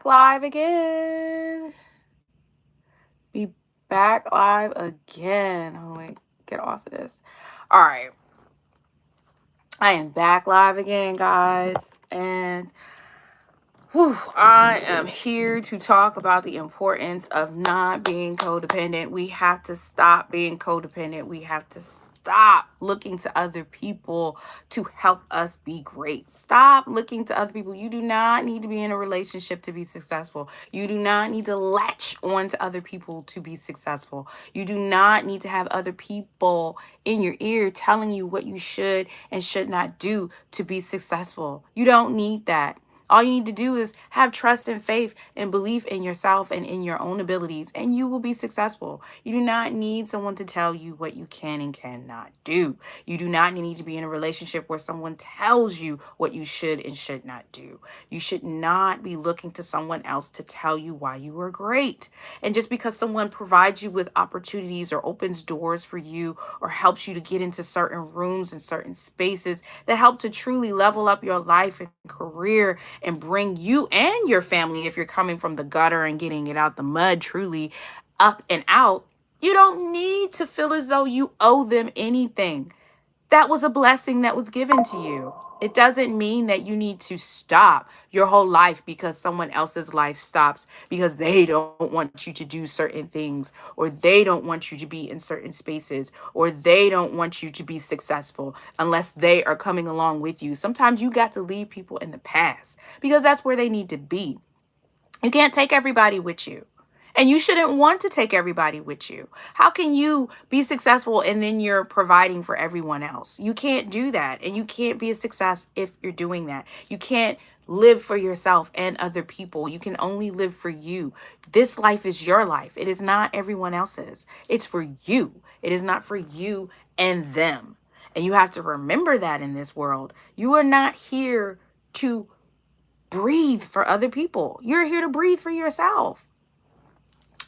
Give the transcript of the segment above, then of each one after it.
back live again. Be back live again. Oh, wait, get off of this. All right. I am back live again, guys. And I am here to talk about the importance of not being codependent. We have to stop being codependent. We have to stop looking to other people to help us be great. Stop looking to other people. You do not need to be in a relationship to be successful. You do not need to latch on to other people to be successful. You do not need to have other people in your ear telling you what you should and should not do to be successful. You don't need that. All you need to do is have trust and faith and belief in yourself and in your own abilities, and you will be successful. You do not need someone to tell you what you can and cannot do. You do not need to be in a relationship where someone tells you what you should and should not do. You should not be looking to someone else to tell you why you are great. And just because someone provides you with opportunities or opens doors for you or helps you to get into certain rooms and certain spaces that help to truly level up your life and career and bring you and your family, if you're coming from the gutter and getting it out the mud, truly up and out, you don't need to feel as though you owe them anything. That was a blessing that was given to you. It doesn't mean that you need to stop your whole life because someone else's life stops because they don't want you to do certain things, or they don't want you to be in certain spaces, or they don't want you to be successful unless they are coming along with you. Sometimes you got to leave people in the past because that's where they need to be. You can't take everybody with you. And you shouldn't want to take everybody with you. How can you be successful and then you're providing for everyone else? You can't do that. And you can't be a success if you're doing that. You can't live for yourself and other people. You can only live for you. This life is your life. It is not everyone else's. It's for you. It is not for you and them. And you have to remember that in this world. You are not here to breathe for other people. You're here to breathe for yourself.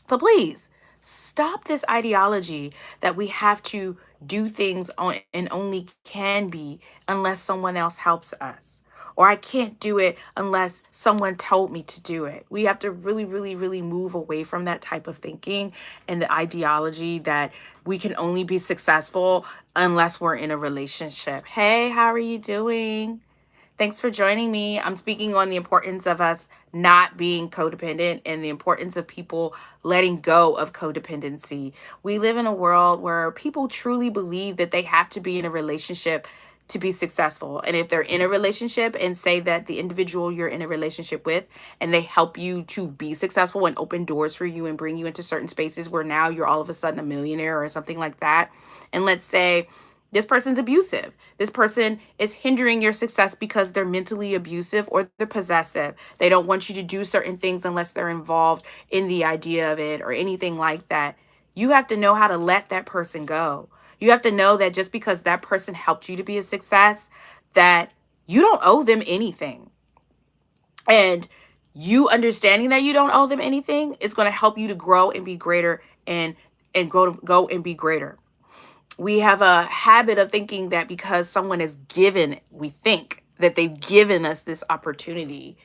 So please stop this ideology that we have to do things on and only can be unless someone else helps us. Or I can't do it unless someone told me to do it. We have to really, really, really move away from that type of thinking and the ideology that we can only be successful unless we're in a relationship. Hey, how are you doing? Thanks for joining me. I'm speaking on the importance of us not being codependent and the importance of people letting go of codependency. We live in a world where people truly believe that they have to be in a relationship to be successful. And if they're in a relationship and say that the individual you're in a relationship with and they help you to be successful and open doors for you and bring you into certain spaces where now you're all of a sudden a millionaire or something like that. And let's say this person's abusive. This person is hindering your success because they're mentally abusive or they're possessive. They don't want you to do certain things unless they're involved in the idea of it or anything like that. You have to know how to let that person go. You have to know that just because that person helped you to be a success, that you don't owe them anything. And you understanding that you don't owe them anything is going to help you to grow and be greater and go and be greater. We have a habit of thinking that because someone is given, we think that they've given us this opportunity.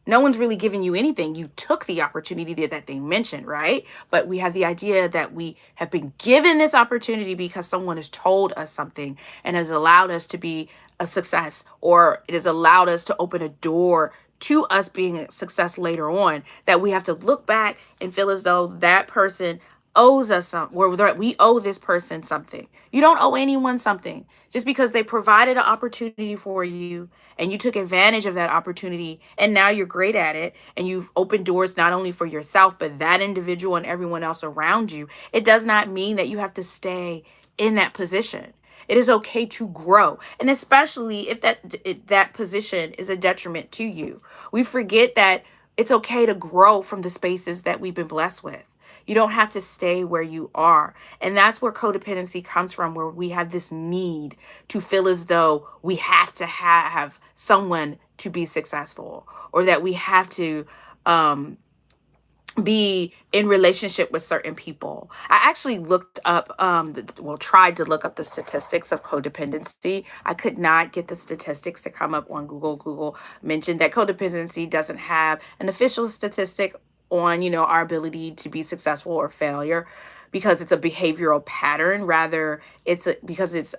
No one's really given you anything. You took the opportunity that they mentioned, right? But we have the idea that we have been given this opportunity because someone has told us something and has allowed us to be a success, or it has allowed us to open a door to us being a success later on, that we have to look back and feel as though that person owes us something, or that we owe this person something. You don't owe anyone something. Just because they provided an opportunity for you and you took advantage of that opportunity and now you're great at it and you've opened doors not only for yourself but that individual and everyone else around you, it does not mean that you have to stay in that position. It is okay to grow, and especially if that position is a detriment to you. We forget that it's okay to grow from the spaces that we've been blessed with. You don't have to stay where you are. And that's where codependency comes from, where we have this need to feel as though we have to have someone to be successful, or that we have to be in relationship with certain people. I actually looked up, tried to look up the statistics of codependency. I could not get the statistics to come up on Google. Google mentioned that codependency doesn't have an official statistic on, our ability to be successful or failure, because it's a behavioral pattern. Rather, because it's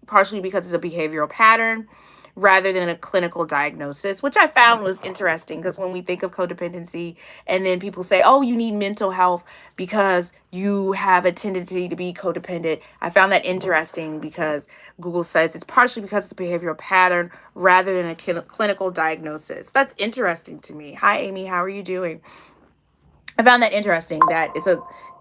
partially because it's a behavioral pattern rather than a clinical diagnosis, which I found was interesting, because when we think of codependency and then people say, oh, you need mental health because you have a tendency to be codependent, I found that interesting, because Google says it's partially because it's a behavioral pattern rather than a clinical diagnosis. That's interesting to me. Hi, Amy. How are you doing? I found that interesting, that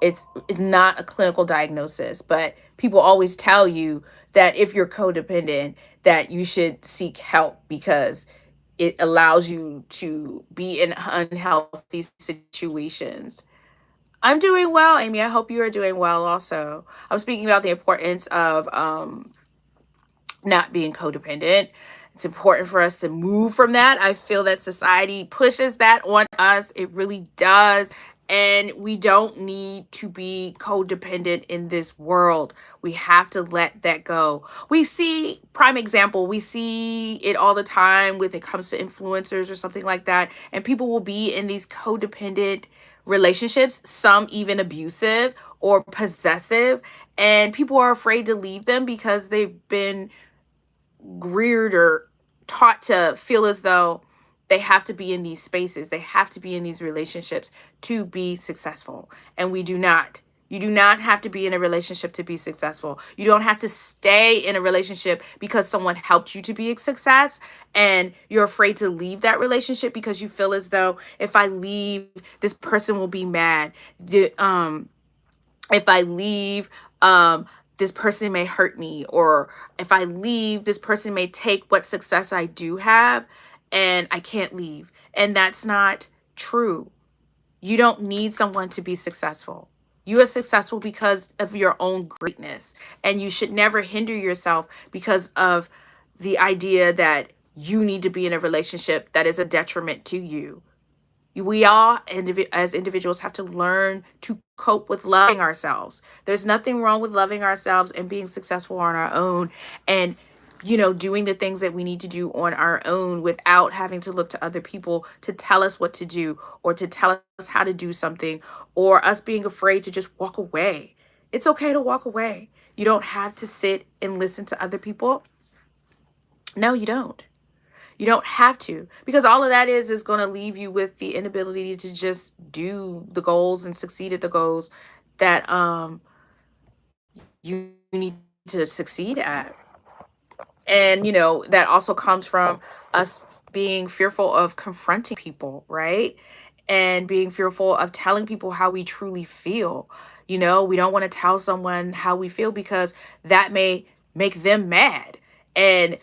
it's not a clinical diagnosis, but people always tell you that if you're codependent, that you should seek help because it allows you to be in unhealthy situations. I'm doing well, Amy. I hope you are doing well also. I'm speaking about the importance of not being codependent. It's important for us to move from that. I feel that society pushes that on us. It really does. And we don't need to be codependent in this world. We have to let that go. We see, prime example, we see it all the time when it comes to influencers or something like that. And people will be in these codependent relationships, some even abusive or possessive. And people are afraid to leave them because they've been reared or taught to feel as though they have to be in these spaces, they have to be in these relationships to be successful. And we do not. You do not have to be in a relationship to be successful. You don't have to stay in a relationship because someone helped you to be a success and you're afraid to leave that relationship because you feel as though if I leave, this person will be mad. If I leave, this person may hurt me, or if I leave, this person may take what success I do have, and I can't leave. And that's not true. You don't need someone to be successful. You are successful because of your own greatness, and you should never hinder yourself because of the idea that you need to be in a relationship that is a detriment to you. We all, as individuals, have to learn to cope with loving ourselves. There's nothing wrong with loving ourselves and being successful on our own, and doing the things that we need to do on our own without having to look to other people to tell us what to do or to tell us how to do something, or us being afraid to just walk away. It's okay to walk away. You don't have to sit and listen to other people. No, you don't. You don't have to, because all of that is going to leave you with the inability to just do the goals and succeed at the goals that you need to succeed at. And that also comes from us being fearful of confronting people, right? And being fearful of telling people how we truly feel. We don't want to tell someone how we feel because that may make them mad. And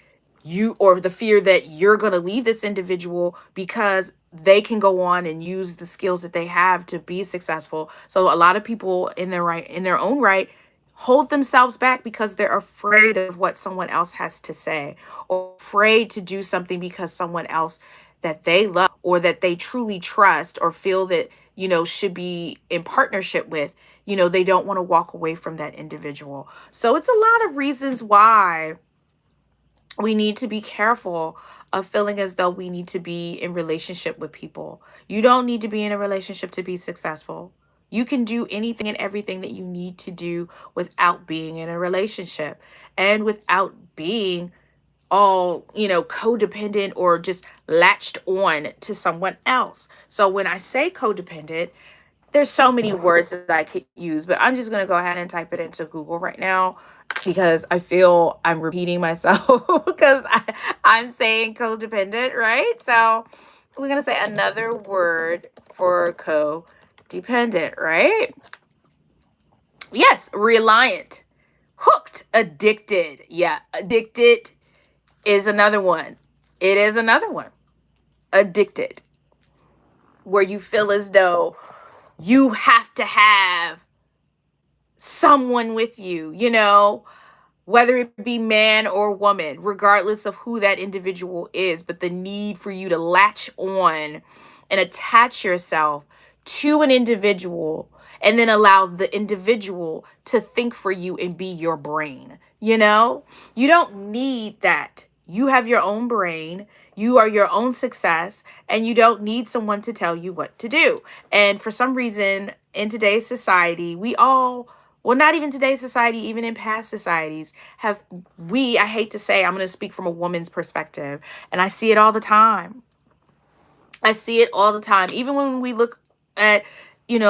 or the fear that you're going to leave this individual because they can go on and use the skills that they have to be successful. So a lot of people in their own right hold themselves back because they're afraid of what someone else has to say, or afraid to do something because someone else that they love or that they truly trust or feel that should be in partnership with, they don't want to walk away from that individual. So it's a lot of reasons why we need to be careful of feeling as though we need to be in relationship with people. You don't need to be in a relationship to be successful. You can do anything and everything that you need to do without being in a relationship and without being all, codependent or just latched on to someone else. So when I say codependent, there's so many words that I could use, but I'm just going to go ahead and type it into Google right now because I feel I'm repeating myself because I'm saying codependent, right? So we're going to say another word for codependent, right? Yes, reliant, hooked, addicted. Yeah, addicted is another one. It is another one. Addicted, where you feel as though you have to have someone with you, whether it be man or woman, regardless of who that individual is, but the need for you to latch on and attach yourself to an individual and then allow the individual to think for you and be your brain. You don't need that. You have your own brain. You are your own success, and you don't need someone to tell you what to do. And for some reason, in today's society, well, not even today's society, even in past societies, I hate to say, I'm going to speak from a woman's perspective, and I see it all the time. I see it all the time. Even when we look at,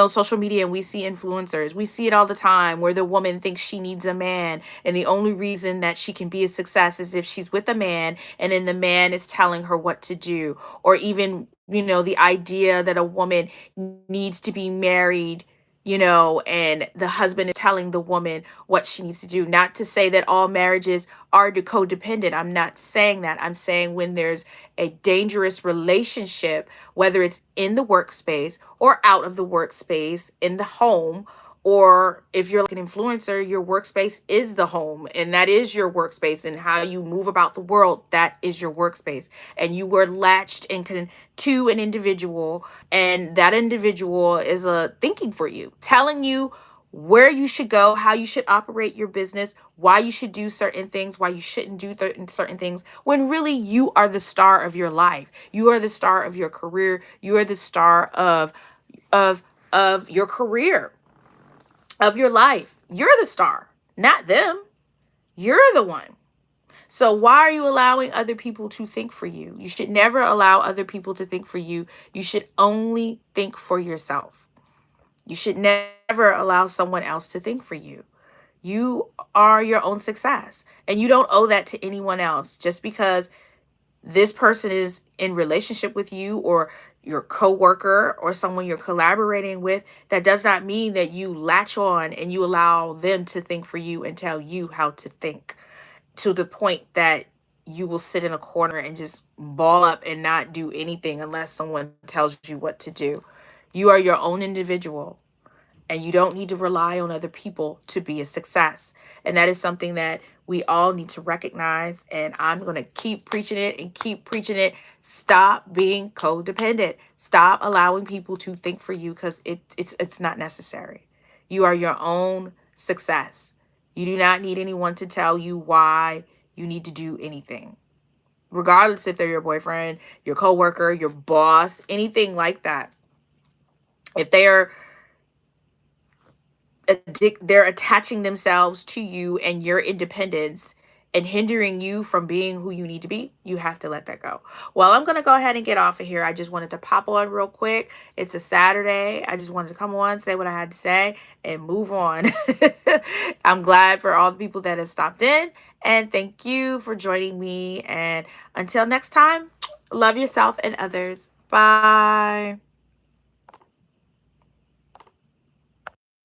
social media and we see influencers, we see it all the time where the woman thinks she needs a man. And the only reason that she can be a success is if she's with a man and then the man is telling her what to do. Or even, the idea that a woman needs to be married, and the husband is telling the woman what she needs to do. Not to say that all marriages are codependent. I'm not saying that. I'm saying when there's a dangerous relationship, whether it's in the workspace or out of the workspace, in the home, or if you're like an influencer, your workspace is the home, and that is your workspace, and how you move about the world, that is your workspace. And you were latched to an individual, and that individual is thinking for you, telling you where you should go, how you should operate your business, why you should do certain things, why you shouldn't do certain things, when really you are the star of your life. You are the star of your career. You are the star of your career, of your life. You're the star, not them. You're the one. So why are you allowing other people to think for you? You should never allow other people to think for you. You should only think for yourself. You should never allow someone else to think for you. You are your own success, and you don't owe that to anyone else. Just because this person is in relationship with you, or your coworker, or someone you're collaborating with, that does not mean that you latch on and you allow them to think for you and tell you how to think, to the point that you will sit in a corner and just ball up and not do anything unless someone tells you what to do. You are your own individual, and you don't need to rely on other people to be a success. And that is something that we all need to recognize. And I'm going to keep preaching it and keep preaching it. Stop being codependent. Stop allowing people to think for you, because it's not necessary. You are your own success. You do not need anyone to tell you why you need to do anything, regardless if they're your boyfriend, your coworker, your boss, anything like that. If they're attaching themselves to you and your independence and hindering you from being who you need to be, you have to let that go. Well, I'm going to go ahead and get off of here. I just wanted to pop on real quick. It's a Saturday. I just wanted to come on, say what I had to say, and move on. I'm glad for all the people that have stopped in, and thank you for joining me. And until next time, love yourself and others. Bye.